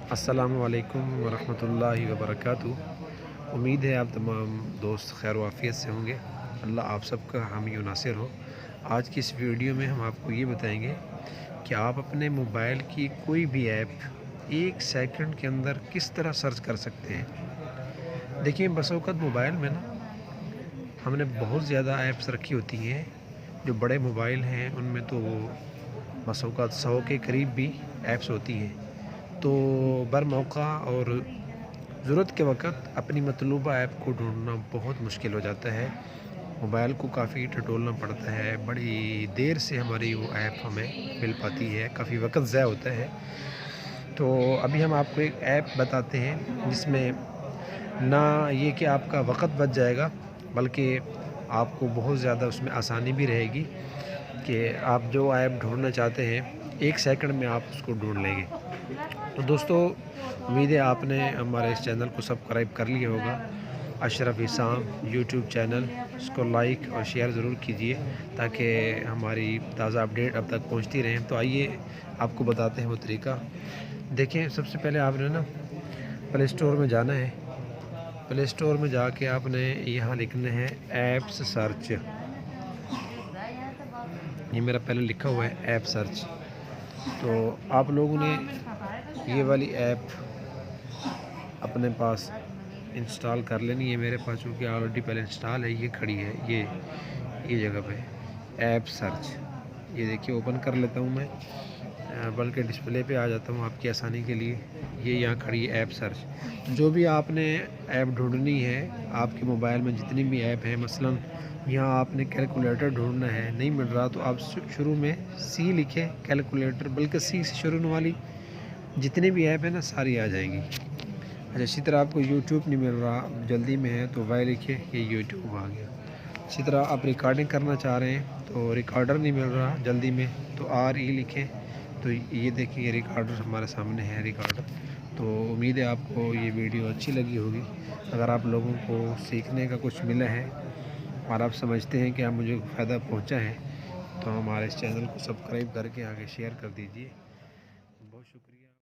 السلام علیکم ورحمۃ اللہ وبرکاتہ۔ امید ہے آپ تمام دوست خیر و عافیت سے ہوں گے۔ اللہ آپ سب کا حامی و ناصر ہو۔ آج کی اس ویڈیو میں ہم آپ کو یہ بتائیں گے کہ آپ اپنے موبائل کی کوئی بھی ایپ 1 سیکنڈ کے اندر کس طرح سرچ کر سکتے ہیں۔ دیکھیں، بس اوقات موبائل میں ہم نے بہت زیادہ ایپس رکھی ہوتی ہیں۔ جو بڑے موبائل ہیں ان میں تو بس اوقات 100 کے قریب بھی ایپس ہوتی ہیں، تو بر موقع اور ضرورت کے وقت اپنی مطلوبہ ایپ کو ڈھونڈنا بہت مشکل ہو جاتا ہے۔ موبائل کو کافی ٹٹولنا پڑتا ہے، بڑی دیر سے ہماری وہ ایپ ہمیں مل پاتی ہے، کافی وقت ضائع ہوتا ہے۔ تو ابھی ہم آپ کو ایک ایپ بتاتے ہیں جس میں نہ یہ کہ آپ کا وقت بچ جائے گا، بلکہ آپ کو بہت زیادہ اس میں آسانی بھی رہے گی کہ آپ جو ایپ ڈھونڈنا چاہتے ہیں 1 سیکنڈ میں آپ اس کو ڈھونڈ لیں گے۔ تو دوستو، امید ہے آپ نے ہمارے اس چینل کو سبسکرائب کر لیا ہوگا، اشرف عصام یوٹیوب چینل، اس کو لائک اور شیئر ضرور کیجئے تاکہ ہماری تازہ اپڈیٹ اب تک پہنچتی رہیں۔ تو آئیے آپ کو بتاتے ہیں وہ طریقہ۔ دیکھیں، سب سے پہلے آپ نے پلے اسٹور میں جانا ہے۔ پلے اسٹور میں جا کے آپ نے یہاں لکھنا ہے ایپس سرچ۔ یہ میرا پہلے لکھا ہوا ہے ایپ سرچ۔ تو آپ لوگوں نے یہ والی ایپ اپنے پاس انسٹال کر لینی ہے۔ میرے پاس چونکہ آلریڈی پہلے انسٹال ہے، یہ کھڑی ہے یہ جگہ پہ ایپ سرچ۔ یہ دیکھیے، اوپن کر لیتا ہوں میں، بلکہ ڈسپلے پہ آ جاتا ہوں آپ کی آسانی کے لیے۔ یہ یہاں کھڑی ہے ایپ سرچ۔ جو بھی آپ نے ایپ ڈھونڈنی ہے، آپ کے موبائل میں جتنی بھی ایپ ہیں، مثلا یہاں آپ نے کیلکولیٹر ڈھونڈنا ہے، نہیں مل رہا تو آپ شروع میں سی لکھیں کیلکولیٹر، بلکہ سی سے شروع ہونے والی جتنی بھی ایپ ہے نا ساری آ جائیں گی۔ اچھا، اسی طرح آپ کو یوٹیوب نہیں مل رہا، جلدی میں ہے، تو وائی لکھیں، یہ یوٹیوب آ گیا۔ اسی طرح آپ ریکارڈنگ کرنا چاہ رہے ہیں تو ریکارڈر نہیں مل رہا جلدی میں، تو RE لکھیں، تو یہ دیکھیں یہ ریکارڈر ہمارے سامنے ہے ریکارڈر۔ تو امید ہے آپ کو یہ ویڈیو اچھی لگی ہوگی۔ اگر آپ لوگوں کو سیکھنے کا کچھ ملا ہے اور آپ سمجھتے ہیں کہ آپ مجھے فائدہ پہنچا ہے، تو ہمارے اس چینل کو سبسکرائب کر کے آگے شیئر کر دیجیے۔